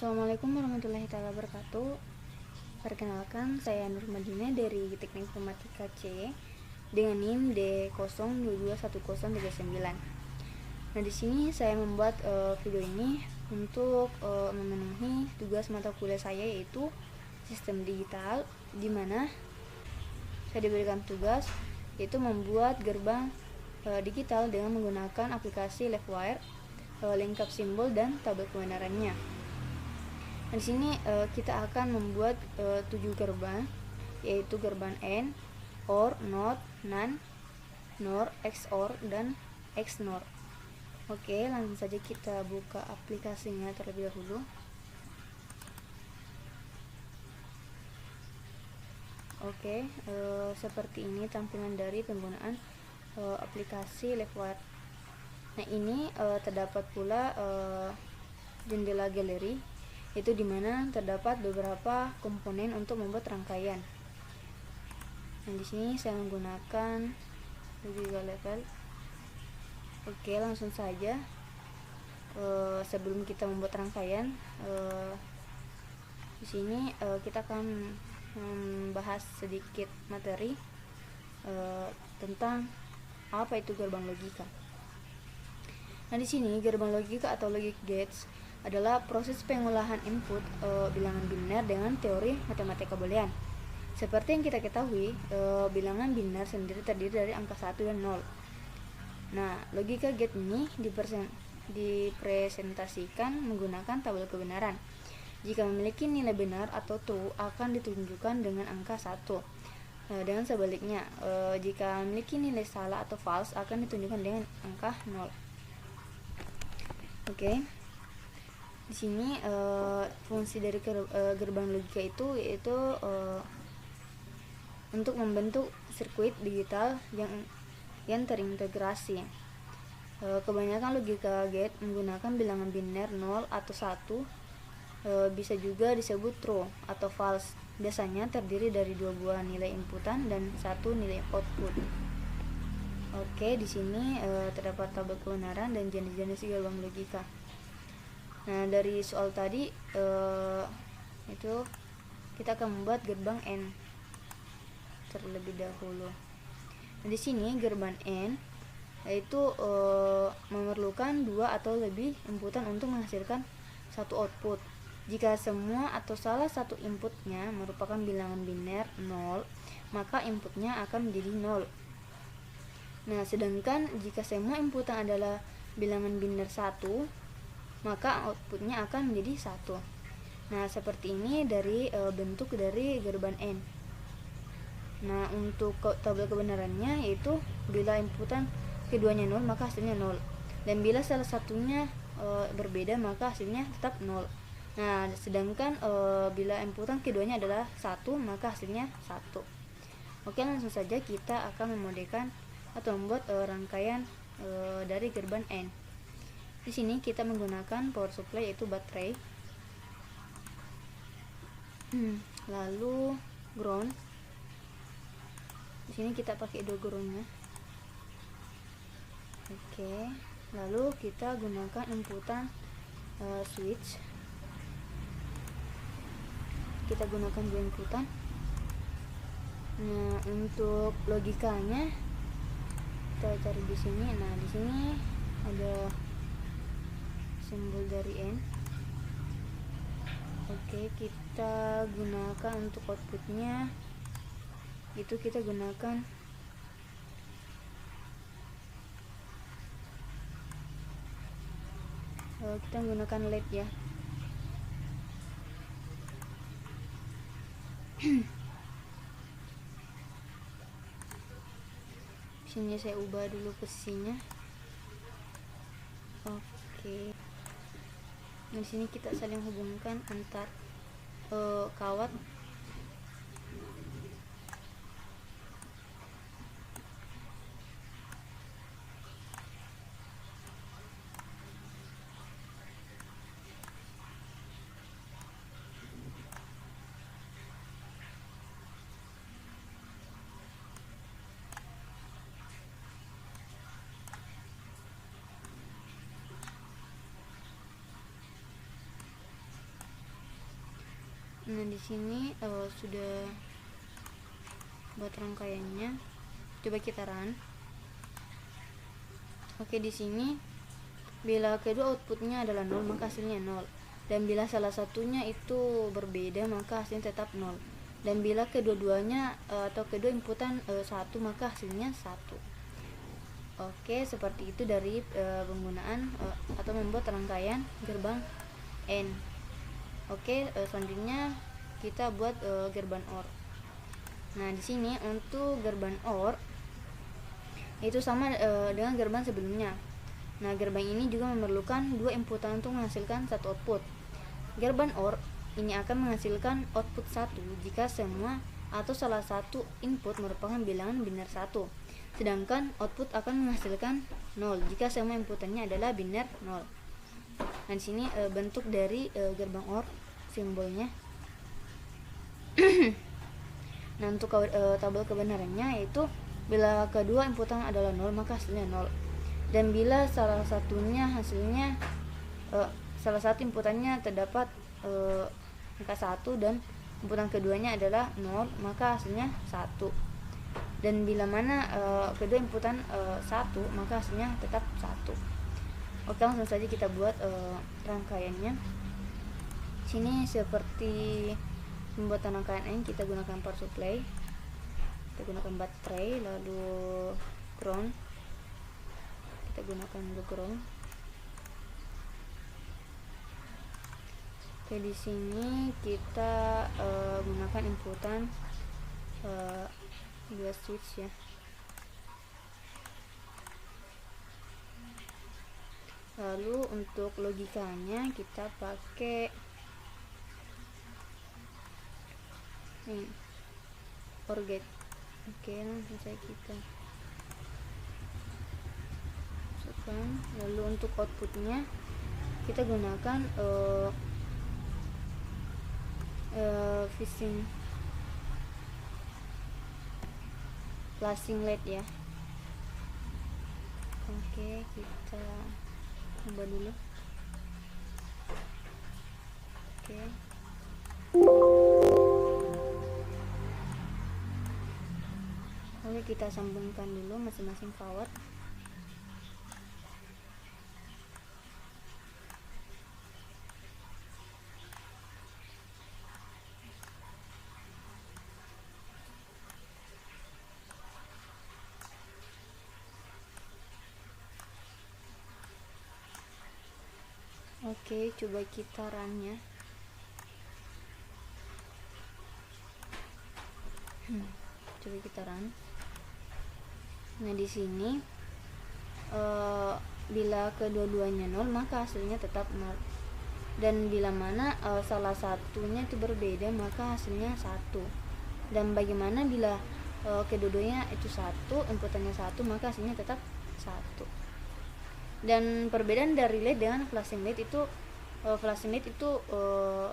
Assalamualaikum warahmatullahi wabarakatuh. Perkenalkan, saya Nur Madina dari Teknik Informatika C dengan NIM D02210039. Nah, di sini saya membuat video ini untuk memenuhi tugas mata kuliah saya, yaitu sistem digital, di mana saya diberikan tugas yaitu membuat gerbang digital dengan menggunakan aplikasi Livewire, lengkap simbol dan tabel kebenarannya. Nah, di sini kita akan membuat 7 gerbang, yaitu gerbang AND, OR, NOT, NAND, NOR, XOR, dan XNOR. Oke, langsung saja kita buka aplikasinya terlebih dahulu. Oke, seperti ini tampilan dari penggunaan aplikasi Livewire. Nah, ini terdapat pula jendela galeri, itu dimana terdapat beberapa komponen untuk membuat rangkaian. Nah, di sini saya menggunakan Logica Level. Oke, langsung saja. Sebelum kita membuat rangkaian, di sini kita akan membahas sedikit materi tentang apa itu gerbang logika. Nah, di sini gerbang logika atau logic gates adalah proses pengolahan input bilangan biner dengan teori matematika boolean. Seperti yang kita ketahui, bilangan biner sendiri terdiri dari angka 1 dan 0. Nah, logika gate ini dipresentasikan menggunakan tabel kebenaran. Jika memiliki nilai benar atau true akan ditunjukkan dengan angka 1. Dengan sebaliknya, jika memiliki nilai salah atau false akan ditunjukkan dengan angka 0. Oke. Di sini fungsi dari gerbang logika itu yaitu untuk membentuk sirkuit digital yang terintegrasi. Kebanyakan logika gate menggunakan bilangan biner 0 atau 1, bisa juga disebut true atau false. Biasanya terdiri dari 2 buah nilai inputan dan 1 nilai output. Oke, di sini terdapat tabel kebenaran dan jenis-jenis gerbang logika. Nah, dari soal tadi itu kita akan membuat gerbang AND terlebih dahulu. Nah, di sini gerbang AND yaitu memerlukan 2 atau lebih inputan untuk menghasilkan satu output. Jika semua atau salah satu inputnya merupakan bilangan biner 0, maka inputnya akan menjadi 0. Nah, sedangkan jika semua inputan adalah bilangan biner 1, maka outputnya akan menjadi 1. Nah, seperti ini dari bentuk dari gerbang AND. Nah, untuk tabel kebenarannya yaitu bila inputan keduanya 0 maka hasilnya 0, dan bila salah satunya berbeda maka hasilnya tetap 0. Nah, sedangkan bila inputan keduanya adalah 1 maka hasilnya 1. Oke, langsung saja kita akan memodelkan atau membuat rangkaian dari gerbang AND. Di sini kita menggunakan power supply yaitu baterai, lalu ground. Di sini kita pakai 2 groundnya. Oke, lalu kita gunakan inputan switch. Kita gunakan 2 inputan. Nah, untuk logikanya kita cari di sini. Nah, di sini ada simbol dari N. Oke, kita gunakan untuk outputnya itu kita gunakan LED ya. Sini saya ubah dulu posisinya. Oke. Nah, di sini kita saling hubungkan antar kawat. Nah, di sini sudah buat rangkaiannya. Coba kita run. Oke, di sini bila kedua outputnya adalah 0 maka hasilnya 0, dan bila salah satunya itu berbeda maka hasilnya tetap 0, dan bila kedua-duanya atau kedua inputan 1 maka hasilnya 1. Oke, seperti itu dari penggunaan atau membuat rangkaian gerbang AND. Oke, selanjutnya kita buat gerbang OR. Nah, di sini untuk gerbang OR itu sama dengan gerbang sebelumnya. Nah, gerbang ini juga memerlukan 2 inputan untuk menghasilkan 1 output. Gerbang OR ini akan menghasilkan output 1 jika semua atau salah satu input merupakan bilangan biner 1. Sedangkan output akan menghasilkan 0 jika semua inputannya adalah biner 0. Nah, di sini bentuk dari gerbang OR simbolnya. Nah, untuk tabel kebenarannya yaitu bila kedua inputan adalah 0 maka hasilnya 0. Dan bila salah satunya hasilnya salah satu inputannya terdapat angka 1 dan inputan keduanya adalah 0 maka hasilnya 1. Dan bila mana kedua inputan 1 maka hasilnya tetap 1. Oke, langsung saja kita buat rangkaiannya. Sini seperti pembuatan rangkaian ini kita gunakan power supply, kita gunakan baterai, lalu ground, kita gunakan ground. Oke, di sini kita gunakan inputan 2 switch ya. Lalu untuk logikanya kita pakai OR gate. Oke, langsung saja kita masukkan. Lalu untuk outputnya kita gunakan flashing LED ya. Oke, kita coba dulu. Oke. Oke, kita sambungkan dulu masing-masing power. Oke, coba kita run ya. Coba kita run. Nah, di sini bila kedua-duanya 0 maka hasilnya tetap 0. Dan bila mana salah satunya itu berbeda maka hasilnya 1. Dan bagaimana bila kedua-duanya itu 1, inputannya 1 maka hasilnya tetap 1. Dan perbedaan dari LED dengan flashing LED itu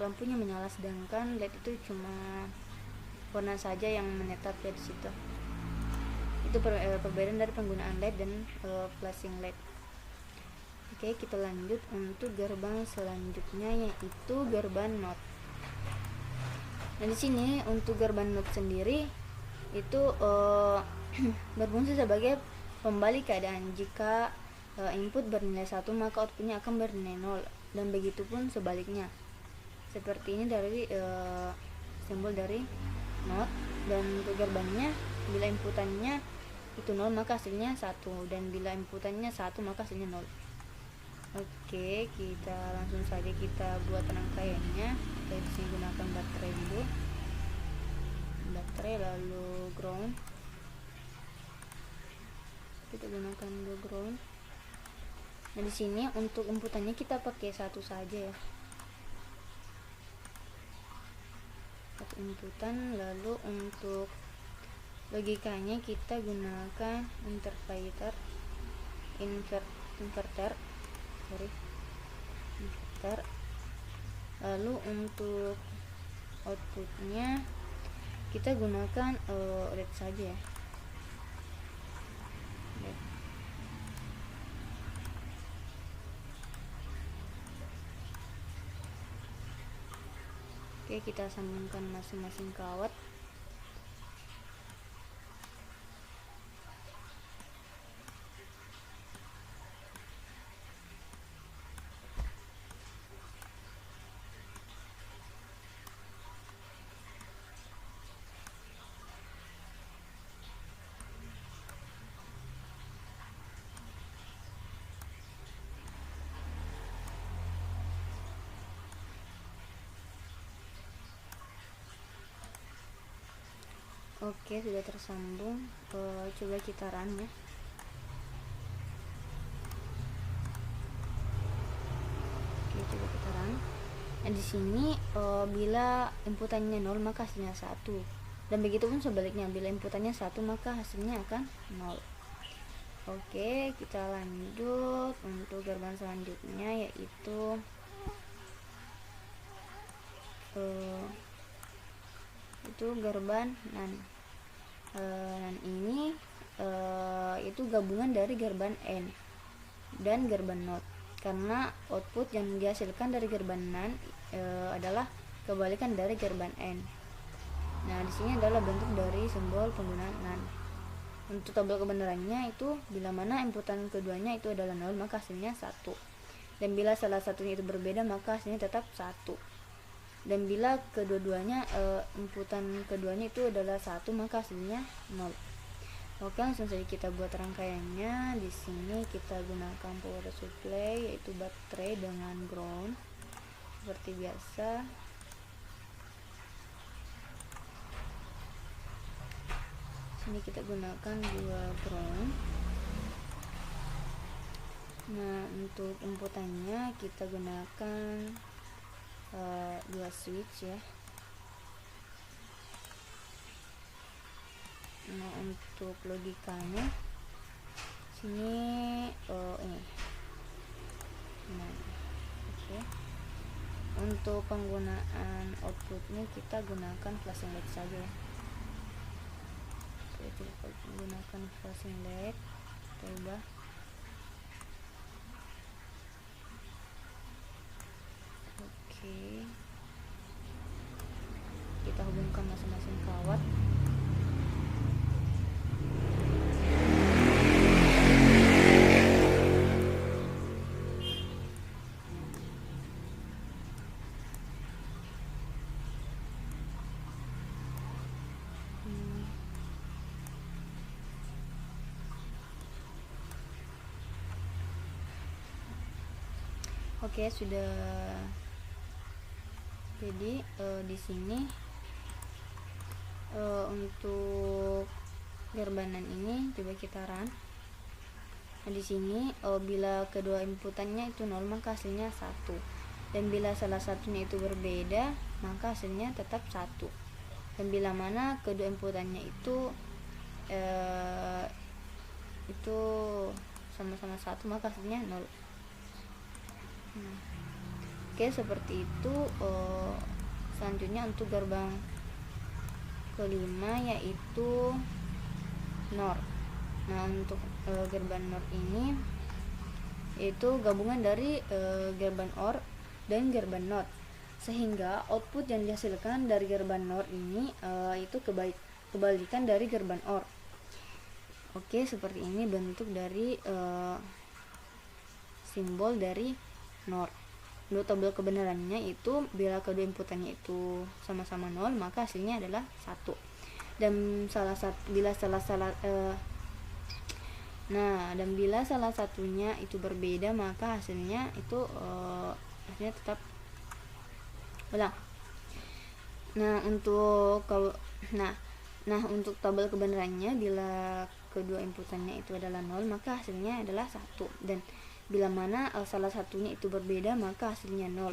lampunya menyala, sedangkan LED itu cuma warna saja yang menetap ya di situ. Itu perbedaan dari penggunaan LED dan flashing LED. Oke, kita lanjut untuk gerbang selanjutnya yaitu gerbang NOT. Nah, di sini untuk gerbang NOT sendiri itu berfungsi sebagai pembalik keadaan. Jika input bernilai 1 maka outputnya akan bernilai 0, dan begitupun sebaliknya. Seperti ini dari simbol dari NOT. Dan untuk gerbangnya bila inputannya itu 0 maka hasilnya 1, dan bila inputannya 1 maka hasilnya 0. Oke, kita langsung saja kita buat rangkaiannya. Kita di sini gunakan baterai dulu, baterai lalu ground, kita gunakan ground. Nah, di sini untuk inputannya kita pakai 1 saja ya, 1 inputan. Lalu untuk logikanya kita gunakan inverter. Lalu untuk outputnya kita gunakan LED saja ya. Oke, kita sambungkan masing-masing kawat. Oke, sudah tersambung. Coba kita run ya. Oke, coba kita run. Nah, di sini bila inputannya 0 maka hasilnya 1. Dan begitu pun sebaliknya, bila inputannya 1 maka hasilnya akan 0. Oke, kita lanjut untuk gerbang selanjutnya, yaitu itu gerbang NAND. NAND ini itu gabungan dari gerbang AND dan gerbang NOT, karena output yang dihasilkan dari gerbang NAND adalah kebalikan dari gerbang AND. Nah, di sini adalah bentuk dari simbol penggunaan NAND. Untuk tabel kebenarannya itu bila mana inputan keduanya itu adalah 0 maka hasilnya 1. Dan bila salah satunya itu berbeda maka hasilnya tetap 1. Dan bila kedua-duanya inputan keduanya itu adalah 1 maka hasilnya 0. Oke, langsung saja kita buat rangkaiannya. Di sini kita gunakan power supply, yaitu baterai dengan ground seperti biasa. Sini kita gunakan 2 ground. Nah, untuk inputannya kita gunakan 2 switch ya. Nah, untuk logikanya sini ini. Nah, oke. Untuk penggunaan outputnya kita gunakan flashing LED saja ya. Oke, kita menggunakan flashing LED. Coba. Oke. Kita hubungkan masing-masing kawat. Oke, sudah. Jadi di sini untuk gerbanan ini coba kita run. Nah, di sini bila kedua inputannya itu 0 maka hasilnya 1. Dan bila salah satunya itu berbeda maka hasilnya tetap 1. Dan bila mana kedua inputannya itu sama-sama 1 maka hasilnya 0. Oke, seperti itu. Selanjutnya untuk gerbang kelima yaitu NOR. Nah, untuk gerbang NOR ini yaitu gabungan dari gerbang OR dan gerbang NOT, sehingga output yang dihasilkan dari gerbang NOR ini itu kebalikan dari gerbang OR. Oke, seperti ini bentuk dari simbol dari NOR. Untuk tabel kebenarannya itu bila kedua inputannya itu sama-sama 0 maka hasilnya adalah 1. Dan bila salah satunya itu berbeda maka hasilnya itu hasilnya tetap ulang. Nah, untuk tabel kebenarannya bila kedua inputannya itu adalah 0 maka hasilnya adalah 1. Dan bila mana salah satunya itu berbeda maka hasilnya 0.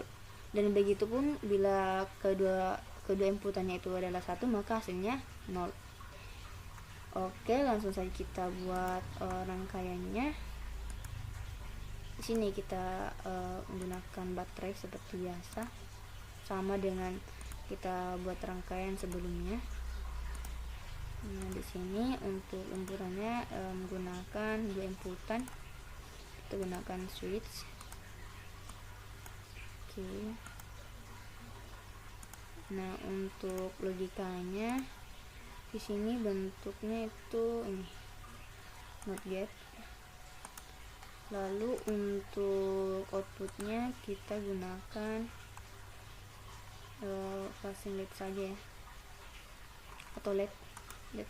Dan begitupun bila kedua inputannya itu adalah 1 maka hasilnya 0. Oke, langsung saja kita buat rangkaiannya. Di sini kita menggunakan baterai seperti biasa, sama dengan kita buat rangkaian sebelumnya. Nah, di sini untuk inputannya menggunakan 2 inputan. Kita gunakan switch. Oke. Nah, untuk logikanya di sini bentuknya itu ini not get. Lalu untuk outputnya kita gunakan passing let saja ya, atau let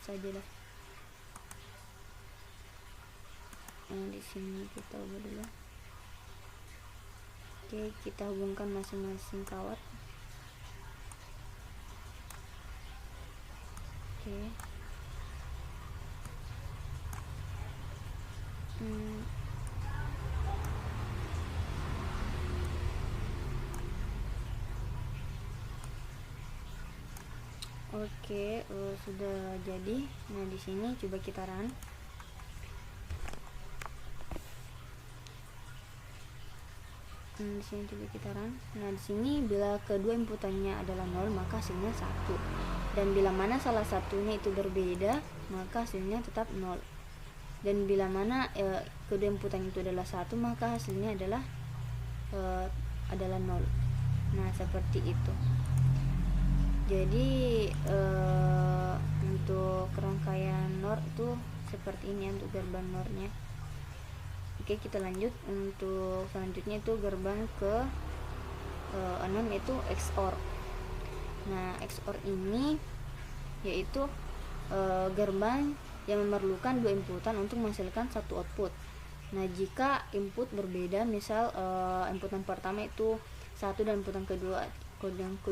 saja lah. Nah, di sini kita ubah dulu. Oke, kita hubungkan masing-masing kawat. Oke. Oke, sudah jadi. Nah, di sini coba kita run. Di sini coba kita run. Nah, di sini bila kedua inputannya adalah 0, maka hasilnya 1. Dan bila mana salah satunya itu berbeda, maka hasilnya tetap 0. Dan bila mana kedua inputannya itu adalah 1, maka hasilnya adalah 0. Nah, seperti itu. Jadi untuk rangkaian NOR itu seperti ini untuk gerbang NOR-nya. Oke, kita lanjut. Untuk selanjutnya itu gerbang ke 6 yaitu XOR. Nah, XOR ini yaitu gerbang yang memerlukan dua inputan untuk menghasilkan satu output. Nah, jika input berbeda, misal inputan pertama itu 1 dan inputan kedua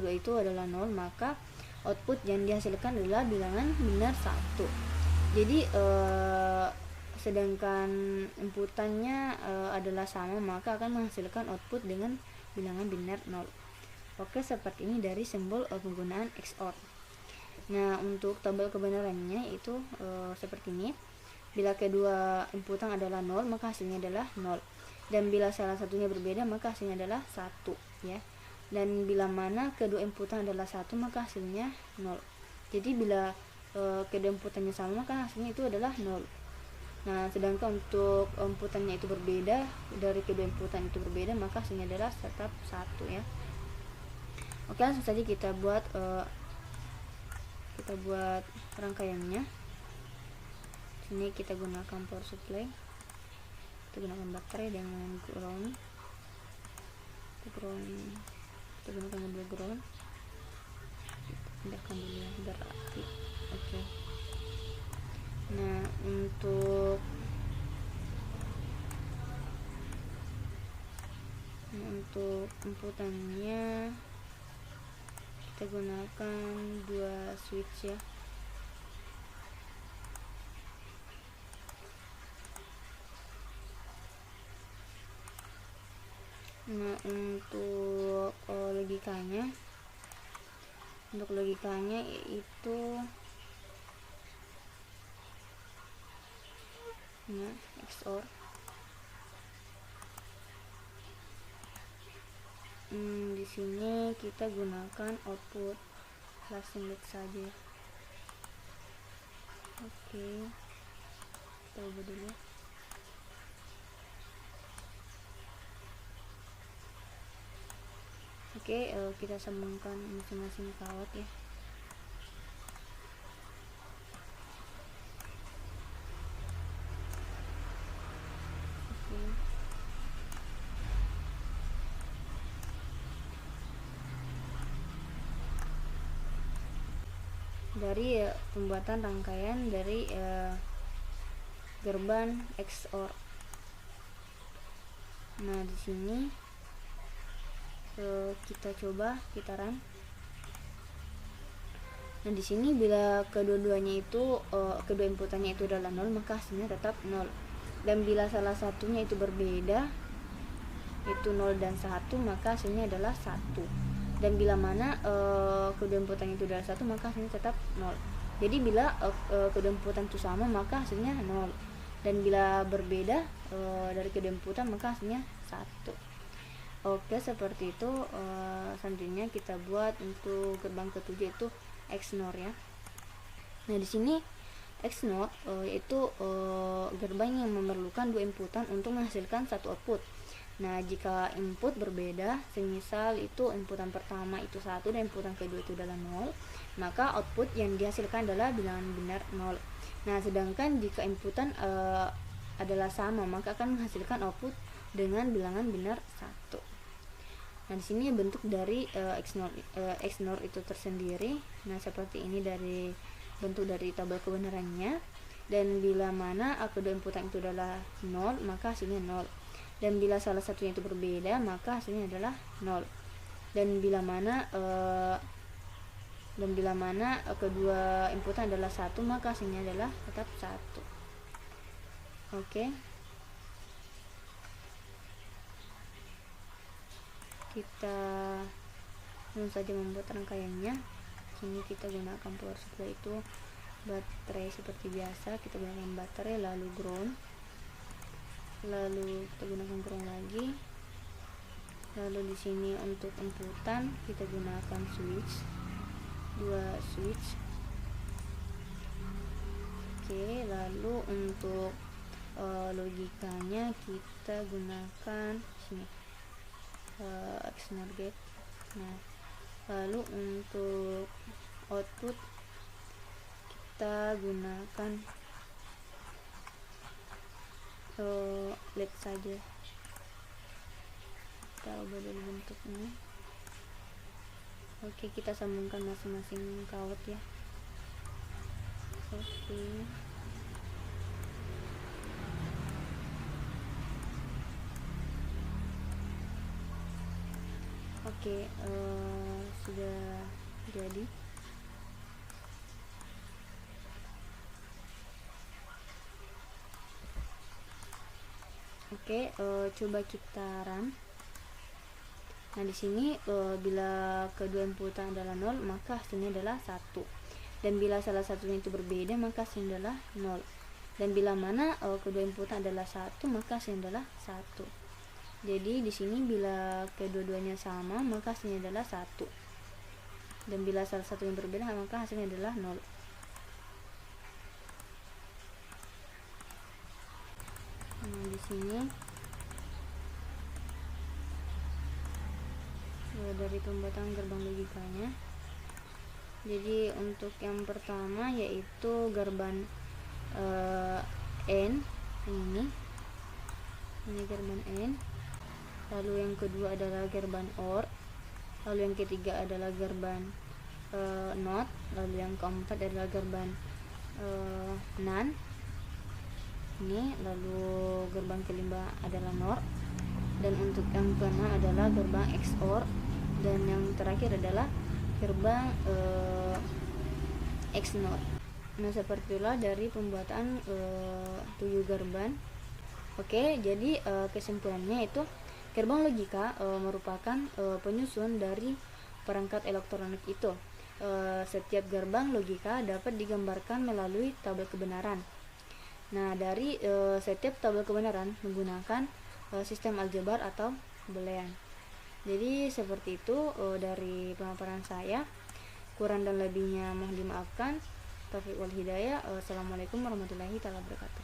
itu adalah 0, maka output yang dihasilkan adalah bilangan benar 1. Jadi sedangkan inputannya adalah sama, maka akan menghasilkan output dengan bilangan binar 0. Oke, seperti ini dari simbol penggunaan XOR. Nah, untuk tabel kebenarannya itu seperti ini. Bila kedua inputan adalah 0, maka hasilnya adalah 0. Dan bila salah satunya berbeda, maka hasilnya adalah 1 ya. Dan bila mana kedua inputan adalah 1, maka hasilnya 0. Jadi bila kedua inputannya sama, maka hasilnya itu adalah 0. Nah, sedangkan untuk inputannya itu berbeda, dari kedua inputan itu berbeda, maka hasilnya adalah tetap 1 ya. Oke, langsung saja kita buat rangkaiannya. Sini kita gunakan power supply, kita gunakan baterai dengan ground, kita gunakan mobil ground, kita pindahkan dulu ya biar rapi. Oke. Nah, untuk inputannya kita gunakan 2 switch ya. Nah, untuk logikanya yaitu XOR. Di sini kita gunakan output flashing LED saja. Oke, kita ubah dulu. Oke, kita sambungkan masing-masing kawat ya. Oke. Dari pembuatan rangkaian dari gerbang XOR. Nah, di sini kita coba kita run. Nah, di sini bila kedua-duanya itu kedua inputannya itu adalah 0, maka hasilnya tetap 0. Dan bila salah satunya itu berbeda, itu 0 dan 1, maka hasilnya adalah 1. Dan bila mana kedua inputannya itu adalah 1, maka hasilnya tetap 0. Jadi bila kedua inputan itu sama, maka hasilnya 0. Dan bila berbeda dari kedua inputan, maka hasilnya 1. Oke, seperti itu. Selanjutnya kita buat untuk gerbang ketujuh itu XNOR ya. Nah, di sini XNOR yaitu gerbang yang memerlukan dua inputan untuk menghasilkan satu output. Nah, jika input berbeda, semisal itu inputan pertama itu 1 dan inputan kedua itu adalah 0, maka output yang dihasilkan adalah bilangan biner 0. Nah, sedangkan jika inputan adalah sama, maka akan menghasilkan output dengan bilangan biner 1. Nah, di sini bentuk dari XNOR itu tersendiri. Nah, seperti ini dari bentuk dari tabel kebenarannya. Dan bila mana kedua inputan itu adalah 0, maka hasilnya 0. Dan bila salah satunya itu berbeda, maka hasilnya adalah 0. Dan bila mana kedua inputan adalah 1, maka hasilnya adalah tetap 1. Oke. Kita langsung saja membuat rangkaiannya. Sini kita gunakan power supply itu baterai seperti biasa. Kita gunakan baterai, lalu ground, lalu kita gunakan ground lagi. Lalu di sini untuk inputan kita gunakan switch, 2 switch. Oke, lalu untuk logikanya kita gunakan sini XNOR gate. Nah, lalu untuk output kita gunakan LED saja. Kita ubah dulu bentuknya. Oke, kita sambungkan masing-masing kawat ya. Oke, sudah jadi. Oke, coba kita run. Nah, di sini bila kedua inputan adalah 0, maka hasilnya adalah 1. Dan bila salah satunya itu berbeda, maka hasilnya adalah 0. Dan bila mana kedua inputan adalah 1, maka hasilnya adalah 1. Jadi di sini bila kedua-duanya sama, maka hasilnya adalah 1. Dan bila salah satu yang berbeda, maka hasilnya adalah 0. Nah, di sini dari pembuatan gerbang logikanya. Jadi untuk yang pertama yaitu gerbang N, ini gerbang N. Lalu yang kedua adalah gerbang OR. Lalu yang ketiga adalah gerbang NOT. Lalu yang keempat adalah gerbang NAND. Ini lalu gerbang kelima adalah NOR. Dan untuk yang keenam adalah gerbang XOR. Dan yang terakhir adalah gerbang XNOR. Nah, seperti itulah dari pembuatan 7 gerbang. Oke, jadi kesimpulannya itu gerbang logika merupakan penyusun dari perangkat elektronik itu. Setiap gerbang logika dapat digambarkan melalui tabel kebenaran. Nah, dari setiap tabel kebenaran menggunakan sistem aljabar atau boolean. Jadi seperti itu dari pemaparan saya. Kurang dan lebihnya mohon dimaafkan. Taufiq wal hidayah. Assalamualaikum warahmatullahi wabarakatuh.